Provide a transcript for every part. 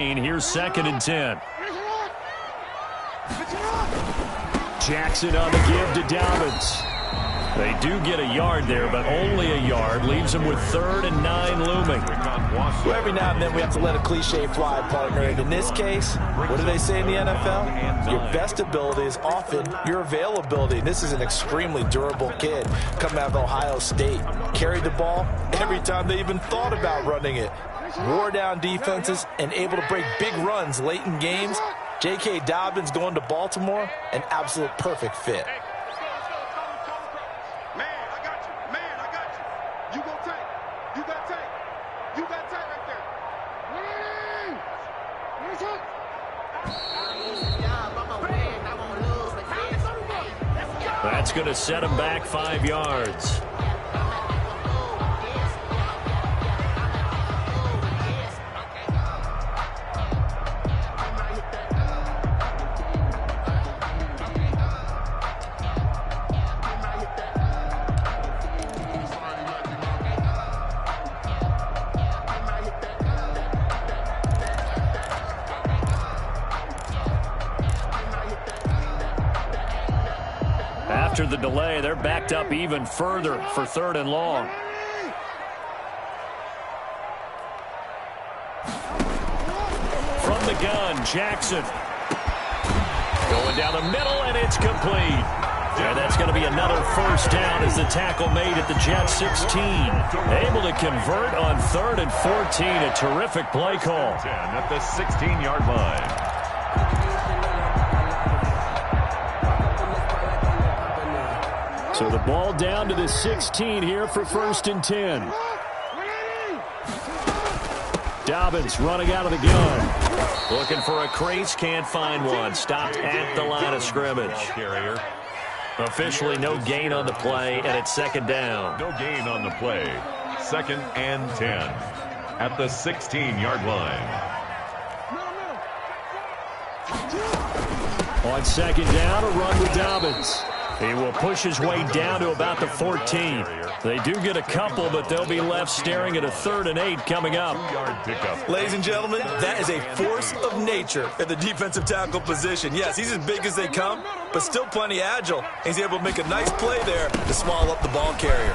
Here's 2nd and 10. Jackson on the give to Dobbins. They do get a yard there, but only a yard. Leaves them with 3rd and 9 looming. Well, every now and then we have to let a cliche fly, partner. And in this case, what do they say in the NFL? Your best ability is often your availability. And this is an extremely durable kid coming out of Ohio State. Carried the ball every time they even thought about running it. Wore down defenses and able to break big runs late in games. J.K. Dobbins going to Baltimore, an absolute perfect fit. That's going to set him back 5 yards. After the delay, they're backed up even further for 3rd and long. From the gun, Jackson. Going down the middle, and it's complete. And that's going to be another 1st down as the tackle made at the Jets 16. Able to convert on 3rd and 14. A terrific play call. At the 16-yard line. So the ball down to the 16 here for 1st and 10. Dobbins running out of the gun. Looking for a crease, can't find one. Stopped at the line of scrimmage. Officially no gain on the play, and it's 2nd down. No gain on the play. 2nd and 10 at the 16-yard line. On 2nd down, a run with Dobbins. He will push his way down to about the 14. They do get a couple, but they'll be left staring at a 3rd and 8 coming up. Ladies and gentlemen, that is a force of nature at the defensive tackle position. Yes, he's as big as they come, but still plenty agile. He's able to make a nice play there to swallow up the ball carrier.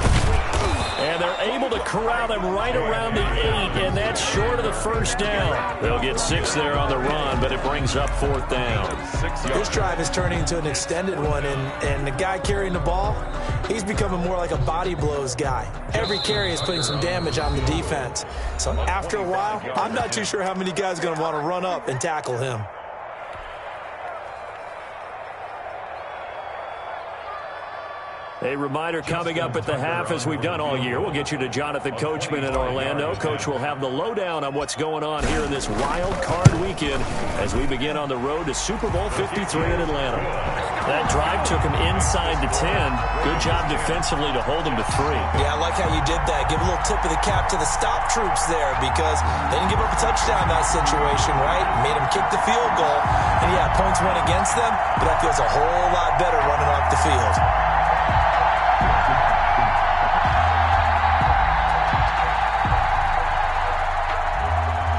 And they're able to corral him right around the 8, and that's short of the 1st down. They'll get 6 there on the run, but it brings up 4th down. This drive is turning into an extended one, and the guy carrying the ball, he's becoming more like a body blows guy. Every carry is putting some damage on the defense. So after a while, I'm not too sure how many guys are going to want to run up and tackle him. A reminder coming up at the half, as we've done all year. We'll get you to Jonathan Coachman in Orlando. Coach will have the lowdown on what's going on here in this wild card weekend as we begin on the road to Super Bowl 53 in Atlanta. That drive took him inside the 10. Good job defensively to hold him to 3. Yeah, I like how you did that. Give a little tip of the cap to the stop troops there, because they didn't give up a touchdown in that situation, right? Made them kick the field goal. And yeah, points went against them, but that feels a whole lot better running off the field.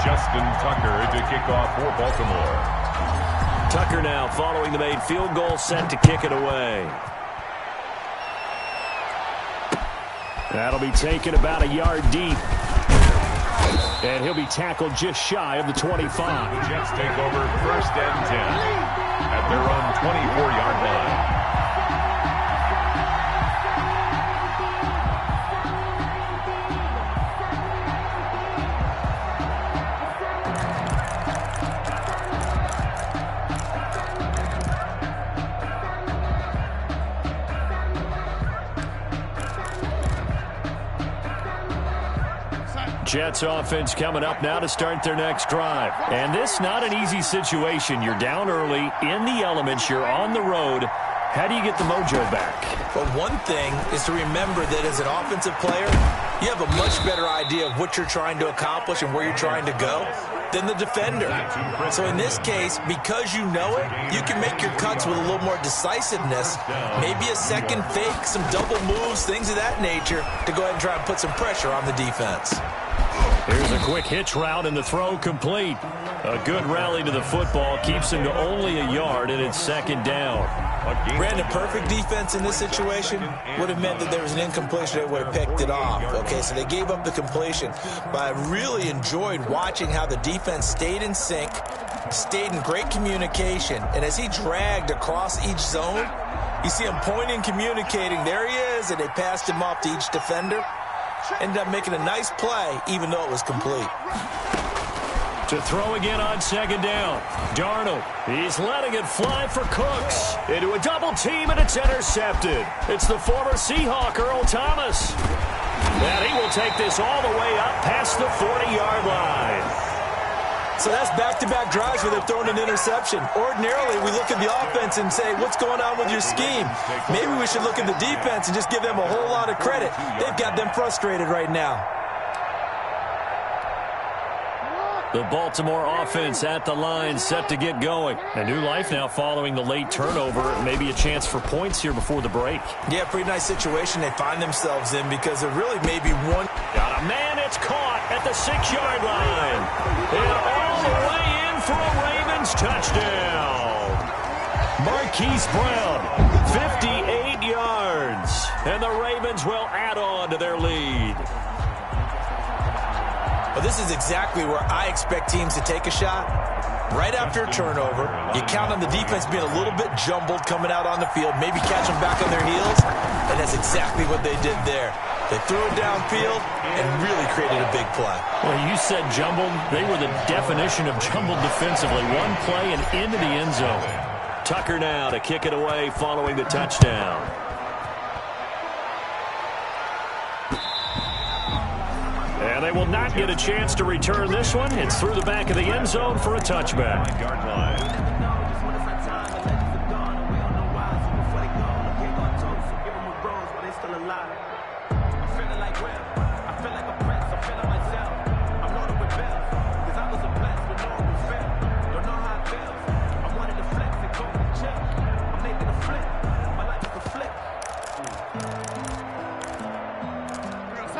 Justin Tucker to kick off for Baltimore. Tucker now following the made field goal, set to kick it away. That'll be taken about a yard deep. And he'll be tackled just shy of the 25. The Jets take over 1st and 10 at their own 24-yard line. Jets offense coming up now to start their next drive. And this not an easy situation. You're down early, in the elements, you're on the road. How do you get the mojo back? But one thing is to remember that as an offensive player, you have a much better idea of what you're trying to accomplish and where you're trying to go than the defender. So in this case, because you know it, you can make your cuts with a little more decisiveness, maybe a second fake, some double moves, things of that nature, to go ahead and try and put some pressure on the defense. Here's a quick hitch route, and the throw complete. A good rally to the football keeps him to only a yard, and it's second down. Brandon, perfect defense in this situation would have meant that there was an incompletion. They would have picked it off. Okay, so they gave up the completion. But I really enjoyed watching how the defense stayed in sync, stayed in great communication, and as he dragged across each zone, you see him pointing, communicating. There he is, and they passed him off to each defender. Ended up making a nice play, even though it was complete. To throw again on second down. Darnold, he's letting it fly for Cooks. Into a double team, and it's intercepted. It's the former Seahawk, Earl Thomas. And he will take this all the way up past the 40-yard line. So that's back-to-back drives where they're throwing an interception. Ordinarily, we look at the offense and say, what's going on with your scheme? Maybe we should look at the defense and just give them a whole lot of credit. They've got them frustrated right now. The Baltimore offense at the line, set to get going. A new life now following the late turnover. Maybe a chance for points here before the break. Yeah, pretty nice situation they find themselves in because there really may be one. Got a man, it's caught at the 6-yard line. And all the way in for a Ravens touchdown. Marquise Brown, 58 yards. And the Ravens will add on to their lead. Well, this is exactly where I expect teams to take a shot. Right after a turnover, you count on the defense being a little bit jumbled coming out on the field, maybe catch them back on their heels, and that's exactly what they did there. They threw it downfield and really created a big play. Well, you said jumbled. They were the definition of jumbled defensively. One play and into the end zone. Tucker now to kick it away following the touchdown. And they will not get a chance to return this one. It's through the back of the end zone for a touchback.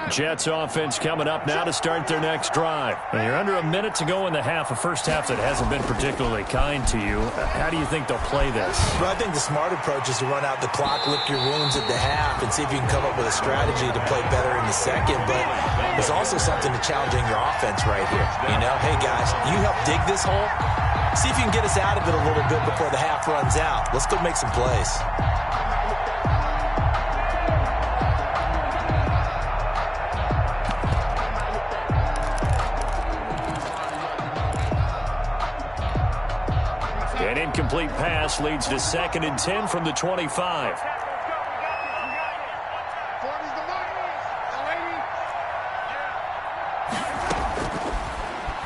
Jets offense coming up now to start their next drive. And you're under a minute to go in the half, a first half that hasn't been particularly kind to you. How do you think they'll play this? Well, I think the smart approach is to run out the clock, lick your wounds at the half, and see if you can come up with a strategy to play better in the second. But there's also something to challenging your offense right here. You know, hey, guys, you help dig this hole. See if you can get us out of it a little bit before the half runs out. Let's go make some plays. An incomplete pass leads to 2nd and 10 from the 25.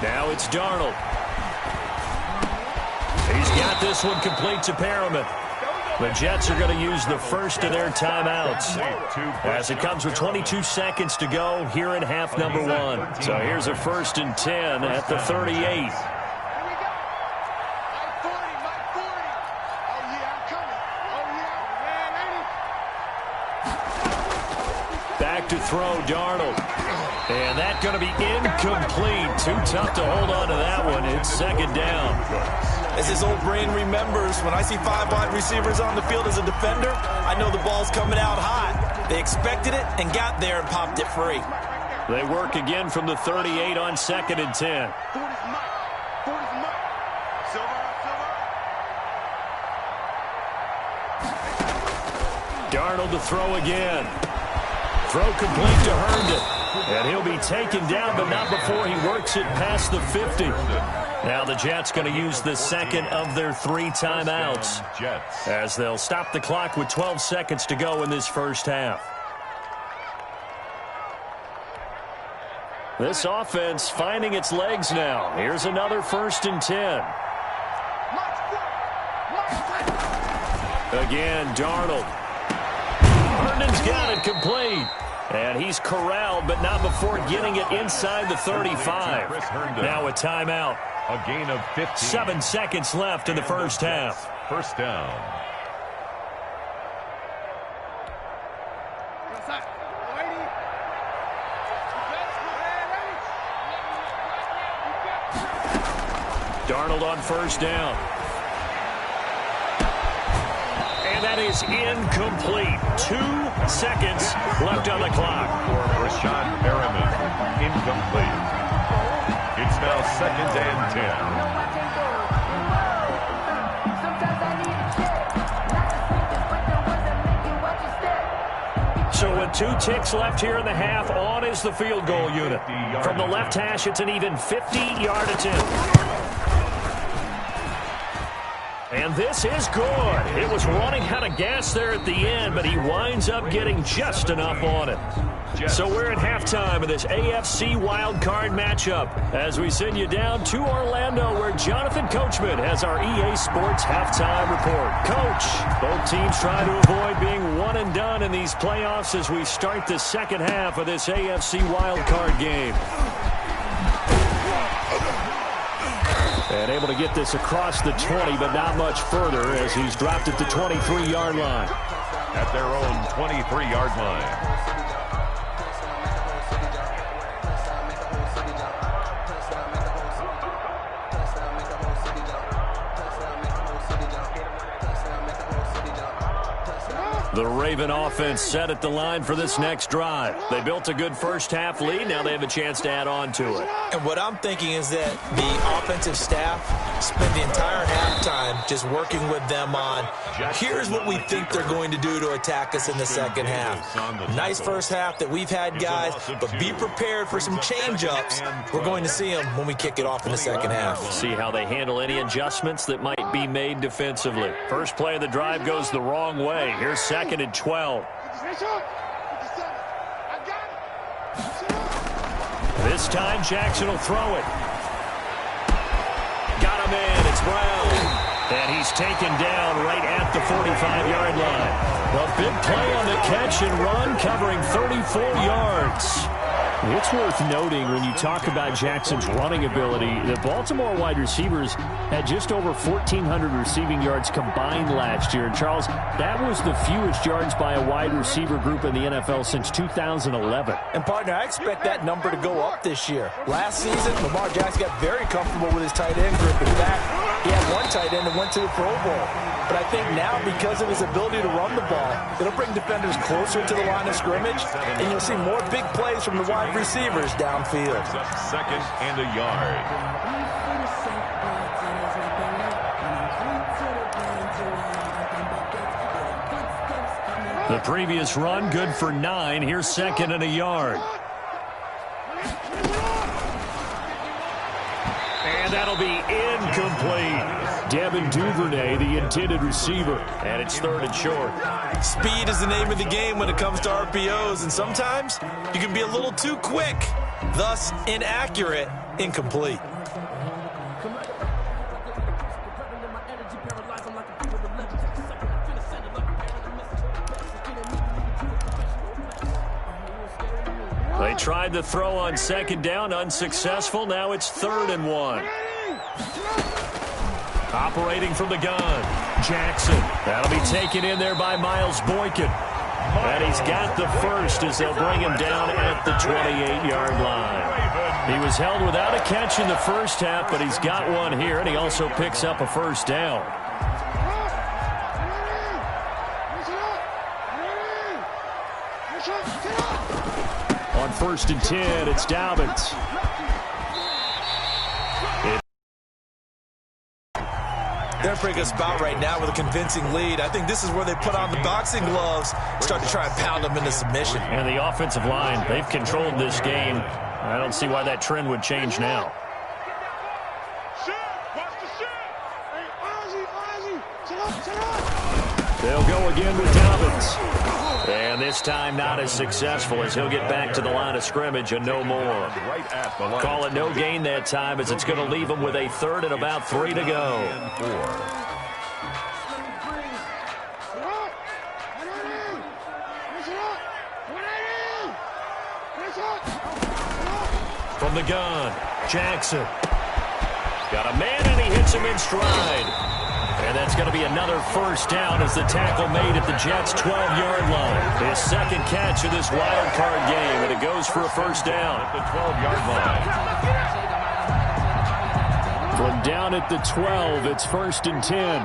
Now it's Darnold. He's got this one complete to Perriman. The Jets are going to use the first of their timeouts as it comes with 22 seconds to go here in half number 1. So here's a 1st and 10 at the 38. Back to throw, Darnold. And that's going to be incomplete. Too tough to hold on to that one. It's 2nd down. As his old brain remembers, when I see 5 wide receivers on the field as a defender, I know the ball's coming out hot. They expected it and got there and popped it free. They work again from the 38 on 2nd and 10. Darnold to throw again. Throw complete to Herndon. And he'll be taken down, but not before he works it past the 50. Now the Jets going to use the 2nd of their 3 timeouts as they'll stop the clock with 12 seconds to go in this first half. This offense finding its legs now. Here's another 1st and 10. Again, Darnold. Herndon's got it complete. And he's corralled, but not before getting it inside the 35. Now a timeout. A gain of 15. 7 seconds left in the first half. First down. Darnold on first down. And that is incomplete. 2 seconds left on the clock. For Rashad Perriman, incomplete. It's now 2nd and 10. So with 2 ticks left here in the half, on is the field goal unit. From the left hash, it's an even 50-yard attempt. And this is good. It was running out of gas there at the end, but he winds up getting just enough on it. So we're at halftime of this AFC wildcard matchup as we send you down to Orlando where Jonathan Coachman has our EA Sports halftime report. Coach, both teams trying to avoid being one and done in these playoffs as we start the second half of this AFC wildcard game. And able to get this across the 20, but not much further as he's dropped it to 23-yard line. At their own 23-yard line. The Raven offense set at the line for this next drive. They built a good first-half lead. Now they have a chance to add on to it. And what I'm thinking is that the offensive staff spent the entire halftime just working with them on, here's what we think they're going to do to attack us in the second half. Nice first half that we've had, guys, but be prepared for some change-ups. We're going to see them when we kick it off in the second half. See how they handle any adjustments that might be made defensively. First play of the drive goes the wrong way. Here's 2nd and 12. This time Jackson will throw it. Got him in. It's Brown. And he's taken down right at the 45-yard line. A big play on the catch and run covering 34 yards. It's worth noting when you talk about Jackson's running ability, the Baltimore wide receivers had just over 1,400 receiving yards combined last year. And, Charles, that was the fewest yards by a wide receiver group in the NFL since 2011. And, partner, I expect that number to go up this year. Last season, Lamar Jackson got very comfortable with his tight end group. In fact, he had one tight end that went to the Pro Bowl. But I think now, because of his ability to run the ball, it'll bring defenders closer to the line of scrimmage, and you'll see more big plays from the wide receivers downfield. 2nd and a yard. The previous run, good for 9. Here's 2nd and a yard. And that'll be incomplete. Devin Duvernay, the intended receiver. And it's 3rd and short. Speed is the name of the game when it comes to RPOs, and sometimes you can be a little too quick, thus inaccurate, incomplete. They tried the throw on 2nd down, unsuccessful. Now it's 3rd and 1. Operating from the gun, Jackson. That'll be taken in there by Miles Boykin. And he's got the first as they'll bring him down at the 28-yard line. He was held without a catch in the first half, but he's got one here, and he also picks up a first down. On 1st and 10, it's Dobbins. They're in a pretty good spot right now with a convincing lead. I think this is where they put on the boxing gloves, start to try and pound them into submission. And the offensive line, they've controlled this game. I don't see why that trend would change now. They'll go again with Dobbins. And this time not as successful as he'll get back to the line of scrimmage and no more. Call it no gain that time as it's going to leave him with a 3rd and about 3 to go. From the gun, Jackson. Got a man and he hits him in stride. And that's going to be another first down as the tackle made at the Jets' 12-yard line. His 2nd catch of this wild card game, and it goes for a first down. At the 12-yard line. From down at the 12, it's 1st and 10.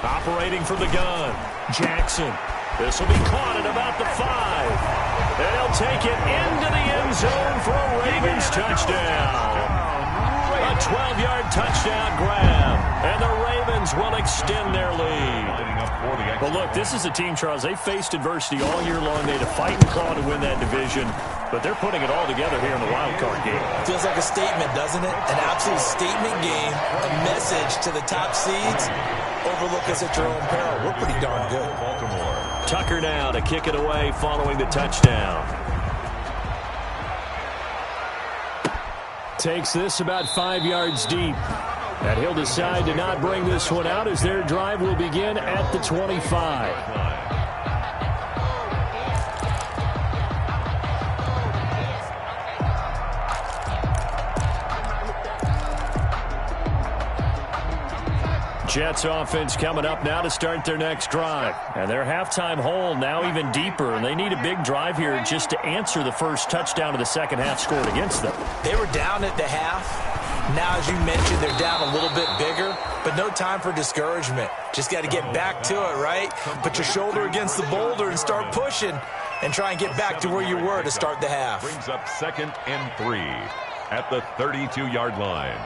Operating from the gun, Jackson. This will be caught at about the 5. And he'll take it into the end zone for a Ravens touchdown. A 12-yard touchdown grab. And the Ravens will extend their lead. But look, this is a team, Charles, they faced adversity all year long. They had to fight and claw to win that division. But they're putting it all together here in the wild card game. Feels like a statement, doesn't it? An absolute statement game. A message to the top seeds. Overlook us at your own peril. We're pretty darn good. Baltimore. Tucker now to kick it away following the touchdown. Takes this about 5 yards deep. And he'll decide to not bring this one out as their drive will begin at the 25. Jets offense coming up now to start their next drive. And their halftime hole now even deeper. And they need a big drive here just to answer the first touchdown of the second half scored against them. They were down at the half. Now, as you mentioned, they're down a little bit bigger. But no time for discouragement. Just got to get back to it, right? Put your shoulder against the boulder and start pushing. And try and get back to where you were to start the half. Brings up 2nd and 3 at the 32-yard line.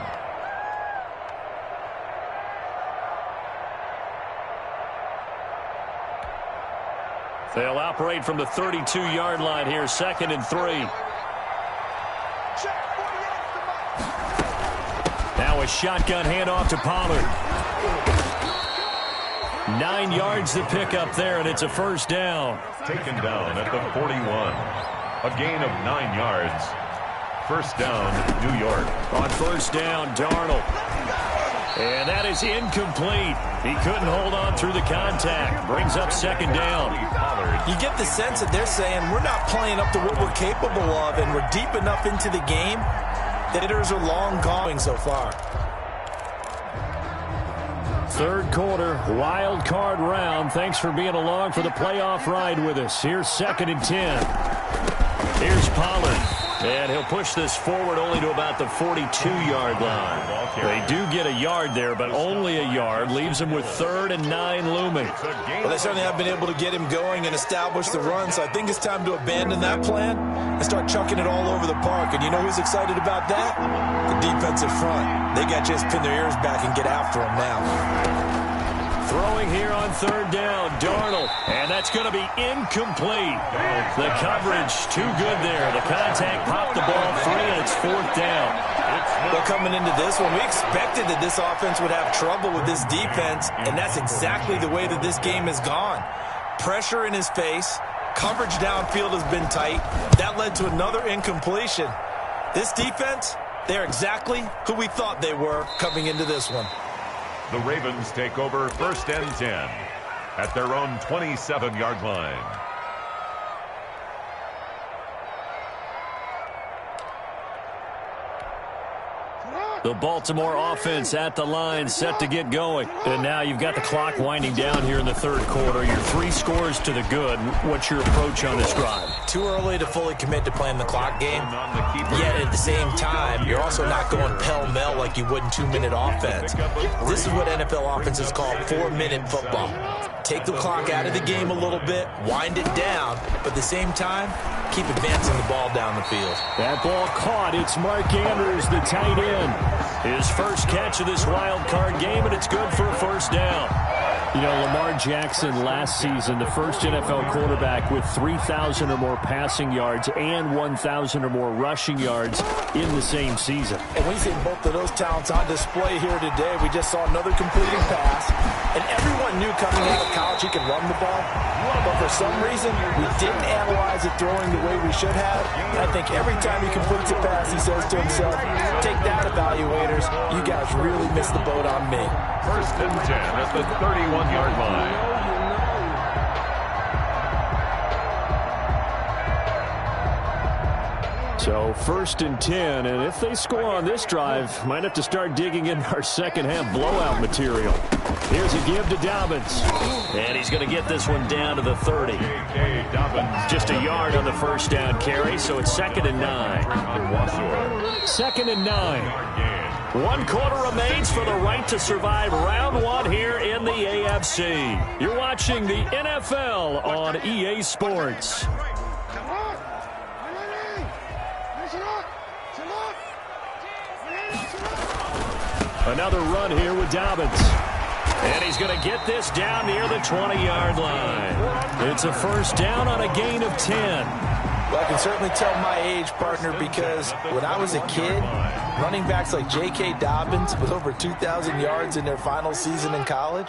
They'll operate from the 32-yard line here, 2nd and 3. Now a shotgun handoff to Pollard. 9 yards to pick up there, and it's a first down. Taken down at the 41. A gain of 9 yards. First down, New York. On first down, Darnold. And that is incomplete. He couldn't hold on through the contact. Brings up 2nd down. You get the sense that they're saying we're not playing up to what we're capable of, and we're deep enough into the game that hitters are long gone so far. Third quarter, wild card round. Thanks for being along for the playoff ride with us. Here's 2nd and 10. Here's Pollard. And he'll push this forward only to about the 42-yard line. They do get a yard there, but only a yard. Leaves him with 3rd and 9 looming. Well, they certainly have been able to get him going and establish the run, so I think it's time to abandon that plan and start chucking it all over the park. And you know who's excited about that? The defensive front. They got to just pin their ears back and get after him now. Throwing here on 3rd down, Darnold. And that's going to be incomplete. The coverage too good there. The contact popped the ball free, and it's 4th down. Well, coming into this one, we expected that this offense would have trouble with this defense, and that's exactly the way that this game has gone. Pressure in his face. Coverage downfield has been tight. That led to another incompletion. This defense, they're exactly who we thought they were coming into this one. The Ravens take over 1st and 10 at their own 27-yard line. The Baltimore offense at the line, set to get going. And now you've got the clock winding down here in the third quarter. You're 3 scores to the good. What's your approach on this drive? Too early to fully commit to playing the clock game. Yet at the same time, you're also not going pell-mell like you would in 2-minute offense. This is what NFL offenses call 4-minute football. Take the clock out of the game a little bit, wind it down, but at the same time, keep advancing the ball down the field. That ball caught. It's Mark Andrews, the tight end. His first catch of this wild card game, and it's good for a first down. You know, Lamar Jackson last season, the first NFL quarterback with 3,000 or more passing yards and 1,000 or more rushing yards in the same season. And we see both of those talents on display here today. We just saw another completing pass, and everyone knew coming out of college he could run the ball. But for some reason, we didn't analyze it throwing the way we should have. And I think every time he completes a pass, he says to himself, take that, evaluators. You guys really missed the boat on me. 1st and 10 at the 31-yard line. So 1st and 10, and if they score on this drive, might have to start digging in our second-half blowout material. Here's a give to Dobbins. And he's going to get this one down to the 30. Just a yard on the first down carry, so it's 2nd and 9. 2nd and 9. 1 quarter remains for the right to survive round 1 here in the AFC. You're watching the NFL on EA Sports. Another run here with Dobbins. And he's going to get this down near the 20-yard line. It's a first down on a gain of 10. Well, I can certainly tell my age, partner, because when I was a kid, running backs like J.K. Dobbins with over 2,000 yards in their final season in college,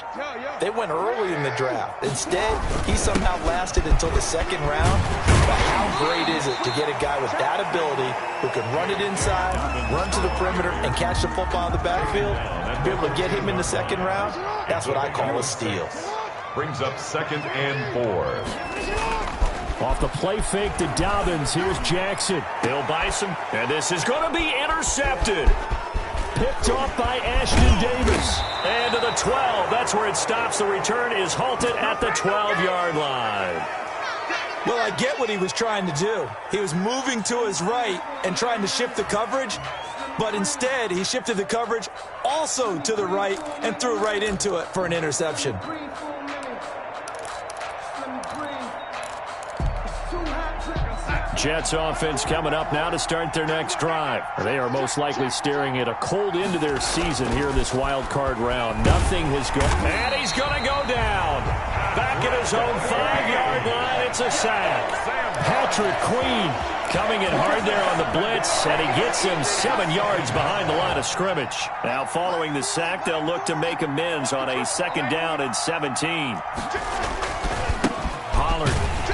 they went early in the draft. Instead, he somehow lasted until the 2nd round. But how great is it to get a guy with that ability who can run it inside, run to the perimeter, and catch the football in the backfield? Be able to get him in the 2nd round, that's what I call a steal. Brings up 2nd and 4. Off the play fake to Dobbins, here's Jackson. He'll buy some, and this is going to be intercepted. Picked off by Ashton Davis. And to the 12, that's where it stops. The return is halted at the 12-yard line. Well, I get what he was trying to do. He was moving to his right and trying to shift the coverage, but instead he shifted the coverage also to the right and threw right into it for an interception. Jets offense coming up now to start their next drive. They are most likely staring at a cold end to their season here in this wild card round. Nothing has gone. And he's going to go down. Back at his own 5-yard line. It's a sack. Patrick Queen coming in hard there on the blitz, and he gets him 7 yards behind the line of scrimmage. Now following the sack, they'll look to make amends on a 2nd down and 17.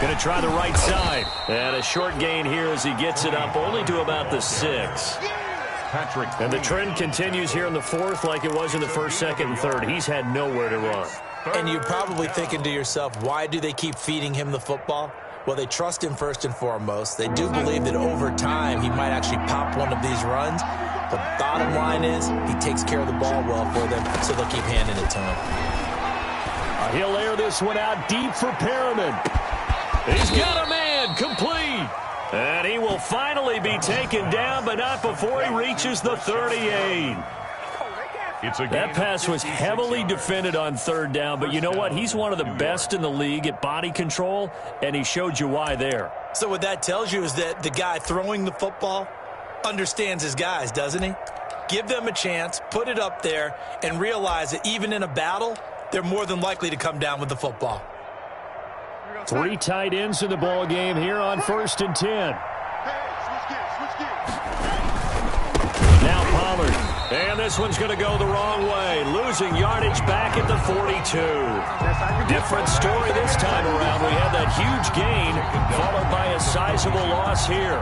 Going to try the right side. And a short gain here as he gets it up only to about the 6. And the trend continues here in the 4th like it was in the 1st, 2nd, and 3rd. He's had nowhere to run. And you're probably thinking to yourself, why do they keep feeding him the football? Well, they trust him first and foremost. They do believe that over time he might actually pop one of these runs. The bottom line is he takes care of the ball well for them, so they'll keep handing it to him. He'll air this one out deep for Perriman. He's got a man, complete. And he will finally be taken down, but not before he reaches the 38. That pass was heavily defended on 3rd down, but you know what? He's one of the best in the league at body control, and he showed you why there. So what that tells you is that the guy throwing the football understands his guys, doesn't he? Give them a chance, put it up there, and realize that even in a battle, they're more than likely to come down with the football. 3 tight ends in the ball game here on 1st and 10. Now Pollard. And this one's going to go the wrong way. Losing yardage back at the 42. Different story this time around. We had that huge gain followed by a sizable loss here.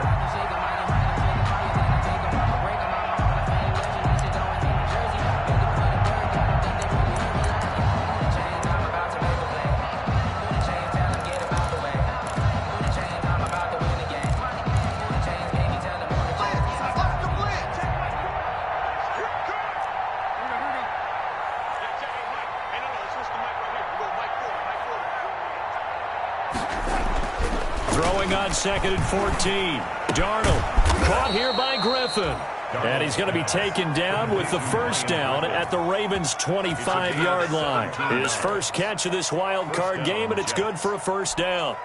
On 2nd and 14. Darnold caught here by Griffin. And he's going to be taken down with the first down at the Ravens' 25-yard line. His first catch of this wild card game, and it's good for a first down.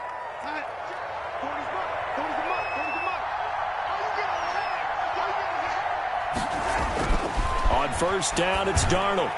On first down, it's Darnold.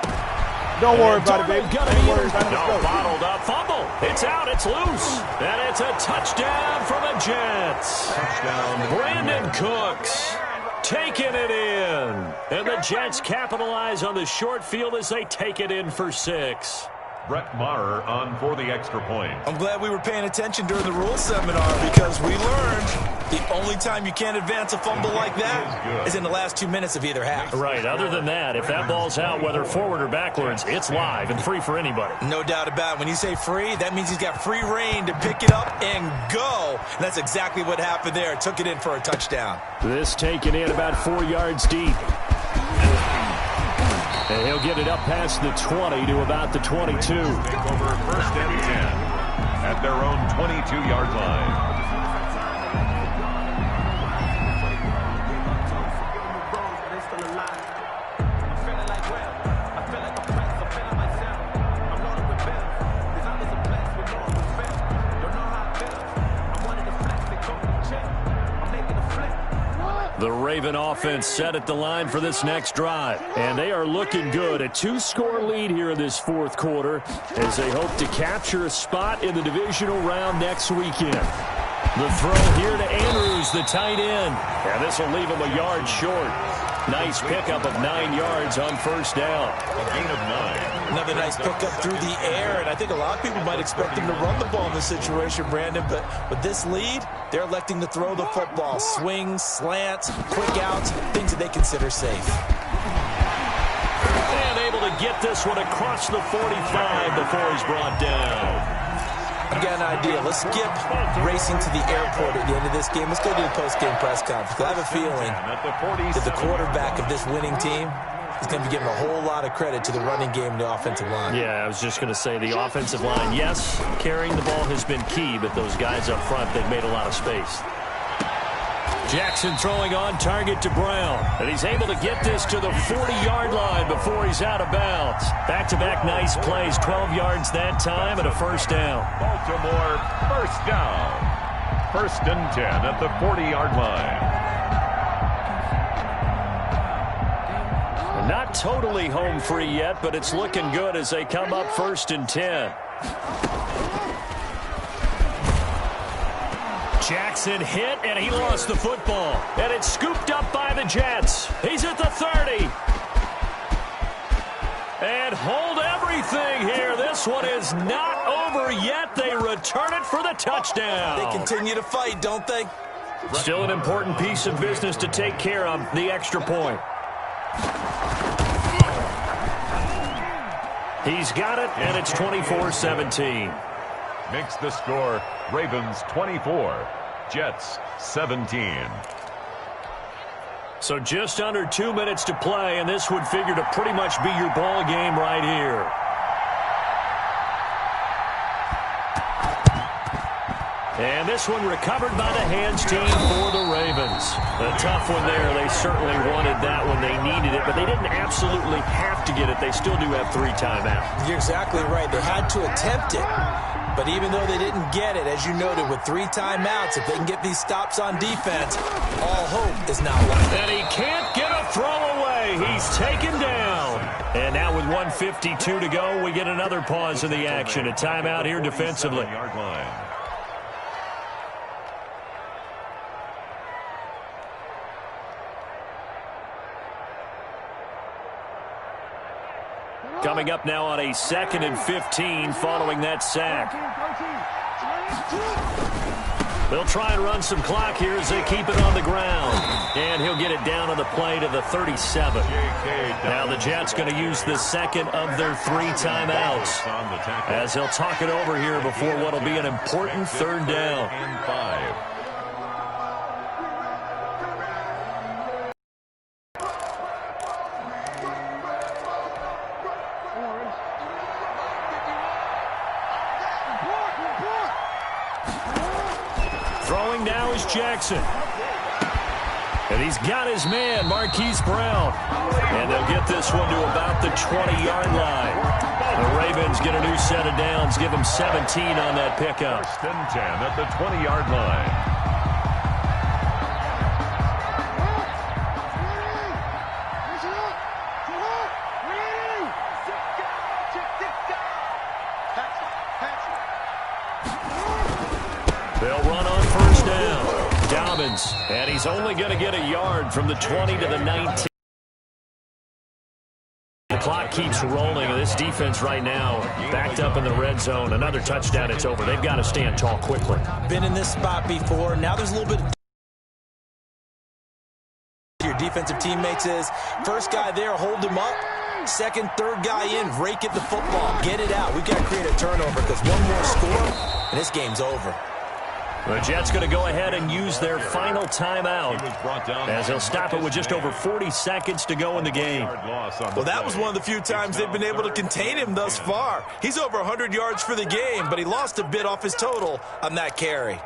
Don't worry about it, baby. Don't worry about it. No, bottled up fumble. It's out. It's loose. And it's a touchdown for the Jets. Touchdown. Brandon Cooks taking it in. And the Jets capitalize on the short field as they take it in for 6. Brett Maher on for the extra point. I'm glad we were paying attention during the rules seminar because we learned The only time you can't advance a fumble like that is in the last 2 minutes of either half. Right. Other than that, if that ball's out, whether forward or backwards, it's live and free for anybody. No doubt about it. When you say free, that means he's got free reign to pick it up and go. And that's exactly what happened there. Took it in for a touchdown. This taken in about 4 yards deep. And he'll get it up past the 20 to about the 22. Take over 1st and 10 at their own 22-yard line. The Raven offense set at the line for this next drive. And they are looking good. A 2-score lead here in this 4th quarter as they hope to capture a spot in the divisional round next weekend. The throw here to Andrews, the tight end. And this will leave him a yard short. Nice pickup of 9 yards on 1st down. A gain of 9. Another nice pickup through the air, and I think a lot of people might expect him to run the ball in this situation, Brandon, but with this lead, they're electing to throw the football. Swings, slants, quick outs, things that they consider safe. And able to get this one across the 45 before he's brought down. I've got an idea. Let's skip racing to the airport at the end of this game. Let's go to the post-game press conference. I have a feeling that the quarterback of this winning team is going to be giving a whole lot of credit to the running game and the offensive line. Yeah, I was just going to say the offensive line, yes, carrying the ball has been key, but those guys up front, they've made a lot of space. Jackson throwing on target to Brown, and he's able to get this to the 40-yard line before he's out of bounds. Back-to-back nice plays, 12 yards that time and a 1st down. Baltimore 1st down. 1st and 10 at the 40-yard line. Not totally home free yet, but it's looking good as they come up 1st and 10. Jackson hit, and he lost the football. And it's scooped up by the Jets. He's at the 30. And hold everything here. This one is not over yet. They return it for the touchdown. They continue to fight, don't they? Still an important piece of business to take care of, the extra point. He's got it, and it's 24-17. Makes the score Ravens 24, Jets 17. So just under 2 minutes to play, and this would figure to pretty much be your ball game right here. And this one recovered by the hands team for the Ravens. A tough one there. They certainly wanted that when they needed it, but they didn't absolutely have to get it. They still do have 3 timeouts. You're exactly right. They had to attempt it. But even though they didn't get it, as you noted, with 3 timeouts, if they can get these stops on defense, all hope is now lost. And he can't get a throw away. He's taken down. And now with 1:52 to go, we get another pause in the action. A timeout here defensively. Yard line. Coming up now on a 2nd and 15 following that sack. They'll try and run some clock here as they keep it on the ground. And he'll get it down on the play to the 37. Now the Jets going to use the 2nd of their 3 timeouts as they'll talk it over here before what will be an important 3rd down. And 5. Throwing now is Jackson. And he's got his man, Marquise Brown. And they'll get this one to about the 20-yard line. The Ravens get a new set of downs, give them 17 on that pickup. 1st and 10 at the 20-yard line. They'll run on 1st down. Dobbins, and he's only going to get a yard from the 20 to the 19. The clock keeps rolling. This defense right now backed up in the red zone. Another touchdown, it's over. They've got to stand tall quickly. Been in this spot before. Now there's a little bit defensive teammates is, first guy there, hold him up. Second, third guy in, rake at the football. Get it out. We've got to create a turnover because one more score, and this game's over. The Jets going to go ahead and use their final timeout as they'll stop it with just over 40 seconds to go in the game. Well, that was one of the few times they've been able to contain him thus far. He's over 100 yards for the game, but he lost a bit off his total on that carry.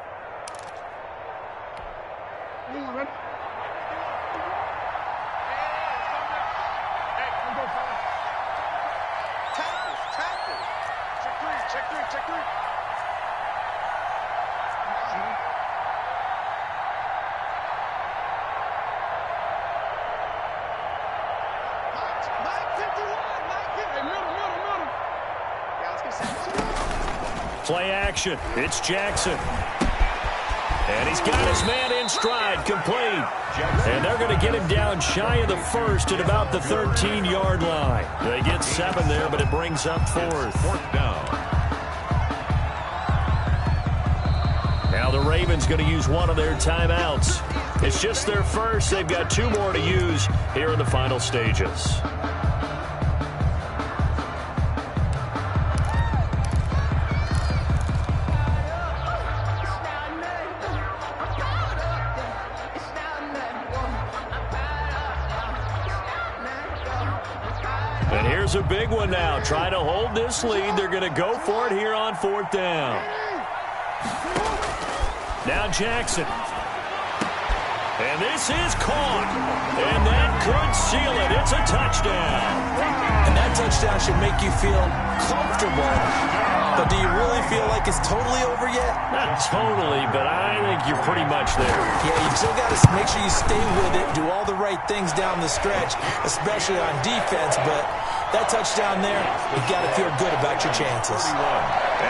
Play action. It's Jackson. And he's got his man in stride, complete. And they're going to get him down shy of the first at about the 13-yard line. They get 7 there, but it brings up 4th. 4th down. Now the Ravens going to use one of their timeouts. It's just their first. They've got 2 more to use here in the final stages. And here's a big one now. Try to hold this lead. They're going to go for it here on 4th down. Now Jackson. And this is caught. And that could seal it. It's a touchdown. And that touchdown should make you feel comfortable. But do you really feel like it's totally over yet? Not totally, but I think you're pretty much there. Yeah, you still got to make sure you stay with it, do all the right things down the stretch, especially on defense. But that touchdown there, you've got to feel good about your chances.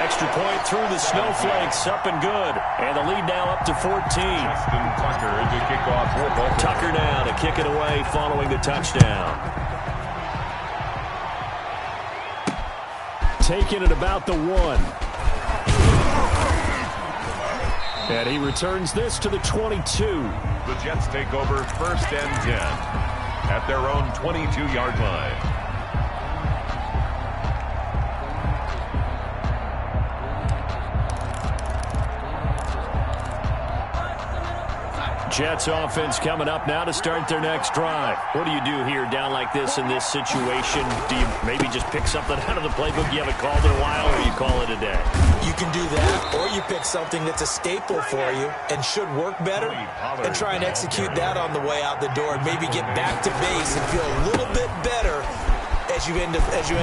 Extra point through the snowflakes, up and good. And the lead now up to 14. Tucker to kick off for Baltimore. Tucker now to kick it away following the touchdown. Taking it about the 1. And he returns this to the 22. The Jets take over 1st and 10 at their own 22-yard line. Jets offense coming up now to start their next drive. What do you do here down like this in this situation? Do you maybe just pick something out of the playbook you haven't called in a while, or you call it a day? You can do that, or you pick something that's a staple for you and should work better and try and execute that on the way out the door and maybe get back to base and feel a little bit better as you end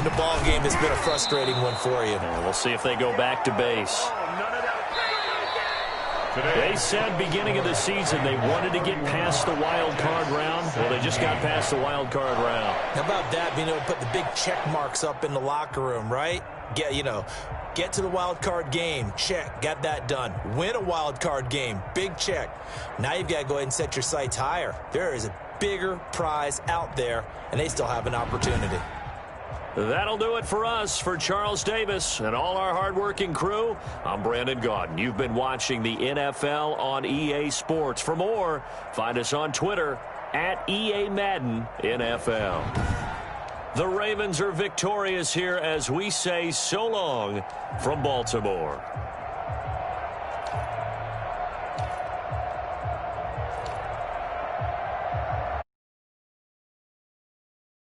a ball game that's been a frustrating one for you. And we'll see if they go back to base. They said beginning of the season they wanted to get past the wild card round. Well, they just got past the wild card round. How about that, being able to put the big check marks up in the locker room, right? Get to the wild card game, check, got that done. Win a wild card game, big check. Now you've got to go ahead and set your sights higher. There is a bigger prize out there, and they still have an opportunity. That'll do it for us. For Charles Davis and all our hardworking crew, I'm Brandon Gaudin. You've been watching the NFL on EA Sports. For more, find us on Twitter at EA Madden NFL. The Ravens are victorious here as we say so long from Baltimore.